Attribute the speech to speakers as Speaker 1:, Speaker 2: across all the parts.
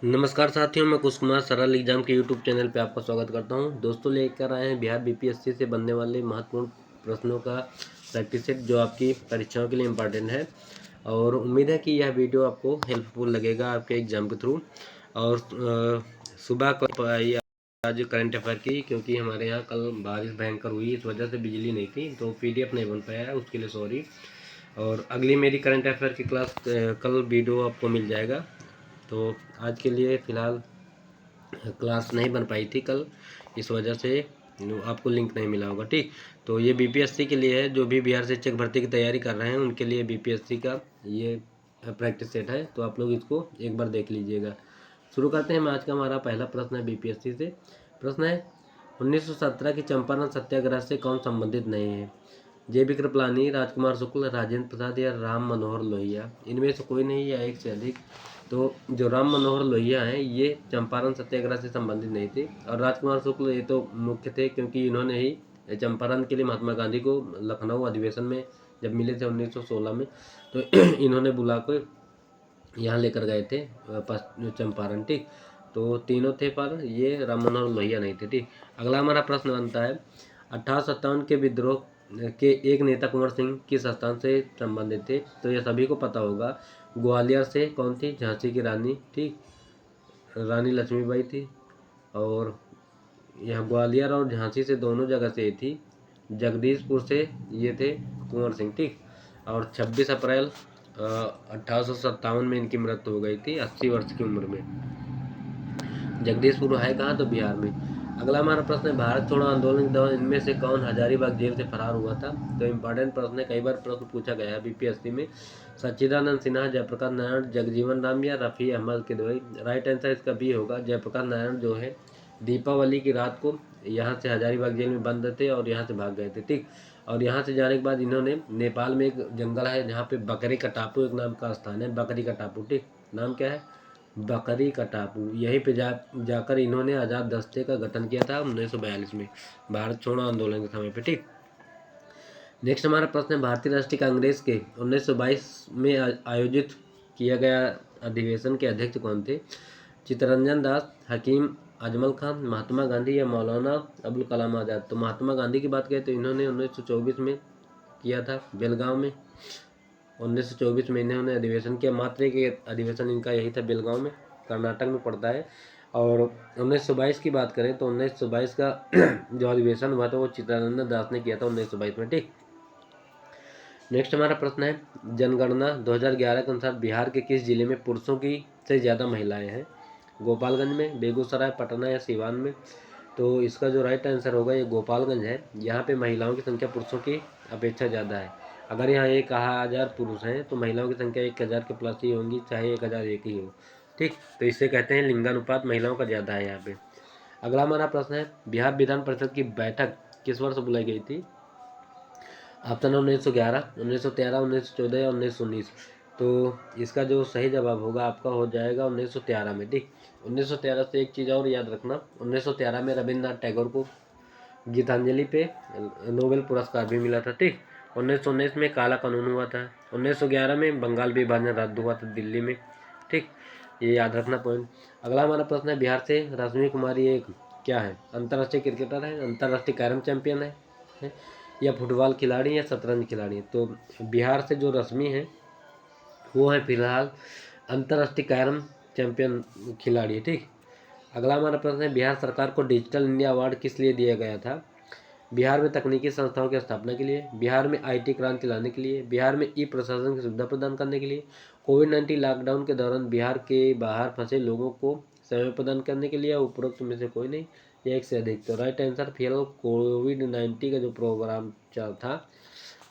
Speaker 1: नमस्कार साथियों, मैं कुश कुमार सरल एग्जाम के यूट्यूब चैनल पे आपका स्वागत करता हूं। दोस्तों, लेकर आए हैं बिहार बीपीएससी से बनने वाले महत्वपूर्ण प्रश्नों का प्रैक्टिस सेट जो आपकी परीक्षाओं के लिए इम्पोर्टेंट है। और उम्मीद है कि यह वीडियो आपको हेल्पफुल लगेगा आपके एग्जाम के थ्रू। और सुबह को आई आज करंट अफेयर की, क्योंकि हमारे यहाँ कल बारिश भयंकर हुई, इस वजह से बिजली नहीं थी तो पीडीएफ नहीं बन पाया है, उसके लिए सॉरी। और अगली मेरी करंट अफेयर की क्लास कल वीडियो आपको मिल जाएगा। तो आज के लिए फ़िलहाल क्लास नहीं बन पाई थी कल, इस वजह से आपको लिंक नहीं मिला होगा। ठीक, तो ये बीपीएससी के लिए है, जो भी बिहार शिक्षक भर्ती की तैयारी कर रहे हैं उनके लिए बीपीएससी का ये प्रैक्टिस सेट है, तो आप लोग इसको एक बार देख लीजिएगा। शुरू करते हैं। आज का हमारा पहला प्रश्न है बीपीएससी से। प्रश्न है, 1917 की चंपारण सत्याग्रह से कौन संबंधित नहीं है? जे.बी. कृपलानी, राजकुमार शुक्ल, राजेंद्र प्रसाद या राम मनोहर लोहिया। इनमें से कोई नहीं या एक से अधिक। तो जो राम मनोहर लोहिया हैं ये चंपारण सत्याग्रह से संबंधित नहीं थे। और राजकुमार शुक्ल ये तो मुख्य थे, क्योंकि इन्होंने ही चंपारण के लिए महात्मा गांधी को लखनऊ अधिवेशन में जब मिले थे 1916 में, तो इन्होंने बुला कर यहाँ लेकर गए थे चंपारण। ठीक, तो तीनों थे पर ये राम मनोहर लोहिया नहीं थे। ठीक, अगला हमारा प्रश्न बनता है, 1857 के विद्रोह के एक नेता कुंवर सिंह किस स्थान से संबंधित थे? तो यह सभी को पता होगा। ग्वालियर से कौन थी? झांसी की रानी। ठीक, रानी लक्ष्मीबाई थी। और यह ग्वालियर और झांसी से दोनों जगह से थी। जगदीशपुर से ये थे कुंवर सिंह। ठीक, और 26 अप्रैल 1857 में इनकी मृत्यु हो गई थी 80 वर्ष की उम्र में। जगदीशपुर है कहाँ? तो बिहार में। अगला हमारा प्रश्न है, भारत छोड़ो आंदोलन के दौरान इनमें से कौन हजारीबाग जेल से फरार हुआ था? तो इम्पोर्टेंट प्रश्न है, कई बार प्रश्न पूछा गया है बीपीएससी में। सच्चिदानंद सिन्हा, जयप्रकाश नारायण, जगजीवन राम या रफ़ी अहमद किदवई। राइट आंसर इसका बी होगा। जयप्रकाश नारायण जो है दीपावली की रात को यहाँ से हजारीबाग जेल में बंद थे और यहाँ से भाग गए थे। ठीक, और यहाँ से जाने के बाद इन्होंने नेपाल में एक जंगल है जहाँ पे बकरी का टापू एक नाम का स्थान है, बकरी का टापू। ठीक, नाम क्या है? बकरी का टापू। यहीं पे जाकर इन्होंने आज़ाद दस्ते का गठन किया था 1942 में, भारत छोड़ो आंदोलन के समय पे। ठीक, नेक्स्ट हमारा प्रश्न है, भारतीय राष्ट्रीय कांग्रेस के 1922 में आयोजित किया गया अधिवेशन के अध्यक्ष कौन थे? चित्तरंजन दास, हकीम अजमल खान, महात्मा गांधी या मौलाना अबुल कलाम आज़ाद। तो महात्मा गांधी की बात करें तो इन्होंने 1924 में किया था बेलगांव में। 1924 में इन्होंने अधिवेशन किया। मात्र एक अधिवेशन इनका यही था, बेलगांव में, कर्नाटक में पड़ता है। और 1922 की बात करें तो 1922 का जो अधिवेशन हुआ था वो चित्तरंजन दास ने किया था 1922 में। ठीक, नेक्स्ट हमारा प्रश्न है, जनगणना 2011 के अनुसार बिहार के किस जिले में पुरुषों की से ज़्यादा महिलाएं हैं? गोपालगंज में, बेगूसराय, पटना या सिवान में। तो इसका जो राइट आंसर होगा ये गोपालगंज है। यहाँ पे महिलाओं की संख्या पुरुषों की अपेक्षा ज़्यादा है। अगर यहाँ 1000 पुरुष हैं तो महिलाओं की संख्या 1000 के प्लस ही होंगी, चाहे 1001 ही हो। ठीक, तो इससे कहते हैं लिंगानुपात महिलाओं का ज़्यादा है यहाँ पे। अगला हमारा प्रश्न है, बिहार विधान परिषद की बैठक किस वर्ष बुलाई गई थी? ऑप्शन है 1911, 1913, 1914 या 1919। तो इसका जो सही जवाब होगा आपका हो जाएगा 1913 में। ठीक, 1913 से एक चीज़ और याद रखना, 1913 में रविन्द्रनाथ टैगोर को गीतांजलि पे नोबेल पुरस्कार भी मिला था। ठीक, 1919 में काला कानून हुआ था। 1911 में बंगाल विभाजन रद्द हुआ था दिल्ली में। ठीक, ये याद रखना पॉइंट। अगला हमारा प्रश्न है, बिहार से रश्मि कुमारी एक क्या है? अंतर्राष्ट्रीय क्रिकेटर है, अंतर्राष्ट्रीय कैरम चैंपियन है या फुटबॉल खिलाड़ी या शतरंज खिलाड़ी। तो बिहार से जो रश्मि है वो है फिलहाल अंतर्राष्ट्रीय कैरम चैंपियन खिलाड़ी। ठीक, अगला हमारा प्रश्न है, बिहार सरकार को डिजिटल इंडिया अवार्ड किस लिए दिया गया था? बिहार में तकनीकी संस्थाओं की स्थापना के लिए, बिहार में आईटी क्रांति लाने के लिए, बिहार में ई प्रशासन की सुविधा प्रदान करने के लिए, कोविड-19 लॉकडाउन के दौरान बिहार के बाहर फंसे लोगों को सेवा प्रदान करने के लिए, या उपरोक्त में से कोई नहीं या एक से अधिक। तो राइट आंसर फिलहाल कोविड-19 का जो प्रोग्राम चल था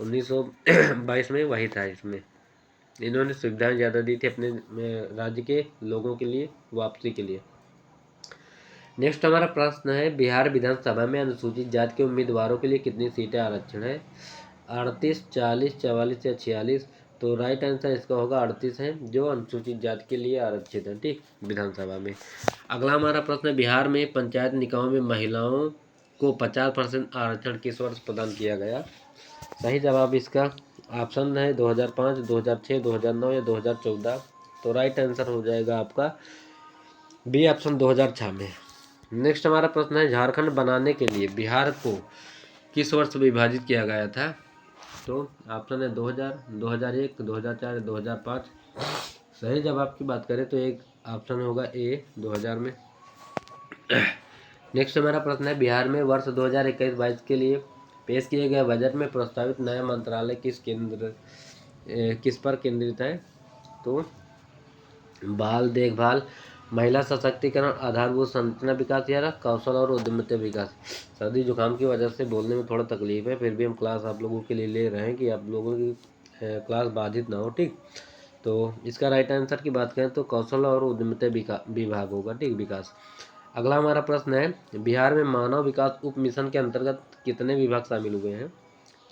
Speaker 1: 1922 में वही था। इसमें इन्होंने सुविधाएं ज़्यादा दी थी अपने राज्य के लोगों के लिए, वापसी के लिए। नेक्स्ट हमारा प्रश्न है, बिहार विधानसभा में अनुसूचित जाति के उम्मीदवारों के लिए कितनी सीटें आरक्षण है? 38, 40, 44 या 46। तो राइट आंसर इसका होगा 38 है, जो अनुसूचित जाति के लिए आरक्षित है। ठीक, विधानसभा में। अगला हमारा प्रश्न है, बिहार में पंचायत निकायों में महिलाओं को 50% आरक्षण किस वर्ष प्रदान किया गया? सही जवाब इसका ऑप्शन है 2005, 2006, 2009 या 2014। तो राइट आंसर हो जाएगा आपका बी ऑप्शन 2006 में। नेक्स्ट हमारा प्रश्न है, झारखंड बनाने के लिए बिहार को किस वर्ष विभाजित किया गया था? तो ऑप्शन है 2000, 2001, 2004, 2005। सही जवाब की बात करें तो एक ऑप्शन होगा ए 2000 में। नेक्स्ट हमारा प्रश्न है, बिहार में वर्ष 2021-22 के लिए पेश किए गए बजट में प्रस्तावित नया मंत्रालय किस पर केंद्रित है? तो बाल देखभाल, महिला सशक्तिकरण, आधारभूत संरचना विकास या कौशल और उद्यमिता विकास। सर्दी जुकाम की वजह से बोलने में थोड़ा तकलीफ है, फिर भी हम क्लास आप लोगों के लिए ले रहे हैं कि आप लोगों की क्लास बाधित ना हो, ठीक। तो इसका राइट आंसर की बात करें तो कौशल और उद्यमिता विभाग होगा, ठीक, विकास। अगला हमारा प्रश्न है, बिहार में मानव विकास उप मिशन के अंतर्गत कितने विभाग शामिल हुए हैं?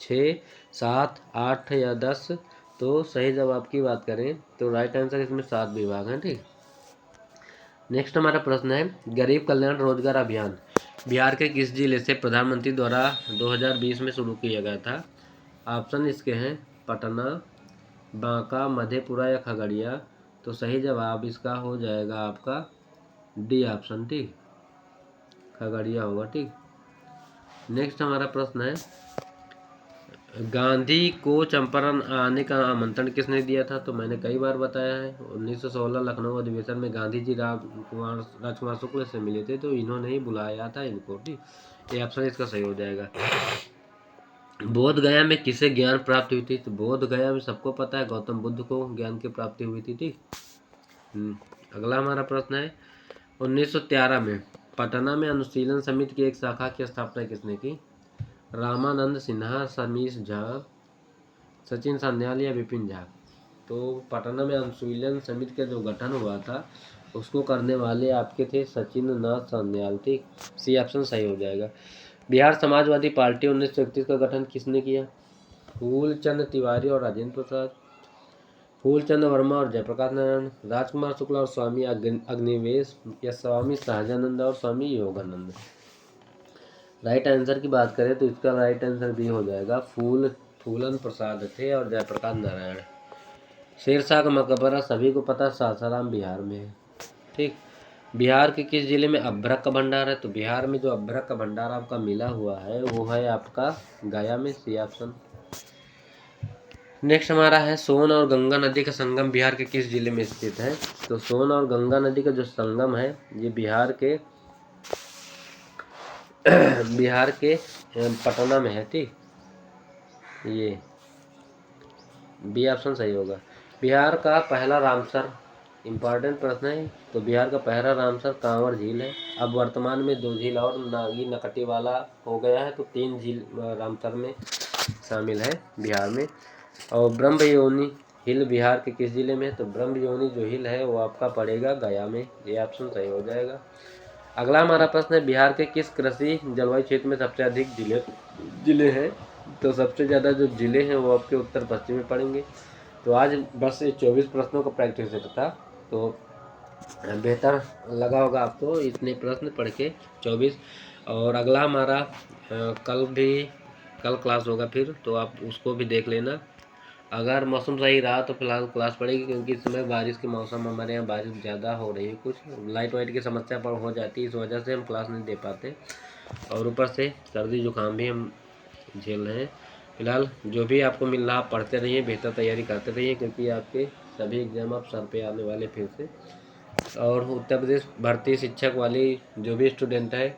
Speaker 1: 6, 7, 8 या 10? तो सही जवाब की बात करें तो राइट आंसर इसमें 7 विभाग हैं, ठीक। नेक्स्ट हमारा प्रश्न है, गरीब कल्याण रोजगार अभियान बिहार के किस जिले से प्रधानमंत्री द्वारा 2020 में शुरू किया गया था? ऑप्शन इसके हैं पटना, बांका, मधेपुरा या खगड़िया। तो सही जवाब इसका हो जाएगा आपका डी ऑप्शन, ठीक, खगड़िया होगा, ठीक। नेक्स्ट हमारा प्रश्न है, गांधी को चंपारण आने का आमंत्रण किसने दिया था? तो मैंने कई बार बताया है, 1916 लखनऊ अधिवेशन में गांधी जी राजकुमार शुक्ल से मिले थे, तो इन्होंने ही बुलाया था इनको, ठीक। ये ऑप्शन इसका सही हो जाएगा। बोध गया में किसे ज्ञान प्राप्त हुई थी? तो बोध गया में सबको पता है गौतम बुद्ध को ज्ञान की प्राप्ति हुई थी, ठीक। अगला हमारा प्रश्न है, 1913 में पटना में अनुशीलन समिति की एक शाखा की स्थापना किसने की? रामानंद सिन्हा, समीश झा, सचिन सान्याल या विपिन झा? तो पटना में अनुशीलन समिति का जो गठन हुआ था उसको करने वाले आपके थे सचिन नाथ सान्याल, ठीक। सी ऑप्शन सही हो जाएगा। बिहार समाजवादी पार्टी 1931 का गठन किसने किया? फूलचंद तिवारी और राजेंद्र प्रसाद, फूलचंद वर्मा और जयप्रकाश नारायण, राजकुमार शुक्ला और स्वामी अग्निवेश या स्वामी सहजानंद और स्वामी योगानंद? राइट आंसर की बात करें तो इसका राइट आंसर भी हो जाएगा फूलन प्रसाद थे और जयप्रकाश नारायण। शेरशाह का मकबरा सभी को पता सासाराम बिहार में है, ठीक। बिहार के किस जिले में अभ्रक का भंडार है? तो बिहार में जो अभ्रक का भंडार आपका मिला हुआ है वो है आपका गया में, सी ऑप्शन। नेक्स्ट हमारा है, सोन और गंगा नदी का संगम बिहार के किस जिले में स्थित है? तो सोन और गंगा नदी का जो संगम है ये बिहार के पटना में है, ठीक। ये बी ऑप्शन सही होगा। बिहार का पहला रामसर, इम्पॉर्टेंट प्रश्न है। तो बिहार का पहला रामसर कांवर झील है। अब वर्तमान में 2 झील और नागी नकटी वाला हो गया है, तो 3 झील रामसर में शामिल है बिहार में। और ब्रह्मयोनी हिल बिहार के किस जिले में? तो ब्रह्मयोनी जो हिल है वो आपका पड़ेगा गया में, ये ऑप्शन सही हो जाएगा। अगला हमारा प्रश्न है, बिहार के किस कृषि जलवायु क्षेत्र में सबसे अधिक जिले हैं? तो सबसे ज़्यादा जो जिले हैं वो आपके उत्तर पश्चिम में पड़ेंगे। तो आज बस 24 प्रश्नों का प्रैक्टिस था, तो बेहतर लगा होगा आपको इतने प्रश्न पढ़ के 24। और अगला हमारा कल क्लास होगा फिर, तो आप उसको भी देख लेना। अगर मौसम सही रहा तो फिलहाल क्लास पड़ेगी, क्योंकि इस समय बारिश के मौसम, हमारे यहाँ बारिश ज़्यादा हो रही है, कुछ लाइट वाइट की समस्या पर हो जाती है, इस वजह से हम क्लास नहीं दे पाते। और ऊपर से सर्दी जुकाम भी हम झेल रहे हैं। फिलहाल जो भी आपको मिल रहा आप पढ़ते रहिए, बेहतर तैयारी करते रहिए, क्योंकि आपके सभी एग्जाम आप सर पे आने वाले फिर से। और उत्तर प्रदेश भर्ती शिक्षक वाली जो भी स्टूडेंट है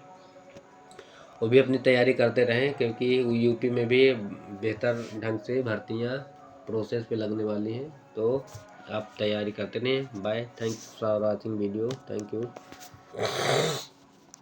Speaker 1: वो भी अपनी तैयारी करते रहें, क्योंकि यूपी में भी बेहतर ढंग से भर्तियाँ प्रोसेस पे लगने वाली हैं। तो आप तैयारी करते रहें। Bye, thanks for watching video, thank you.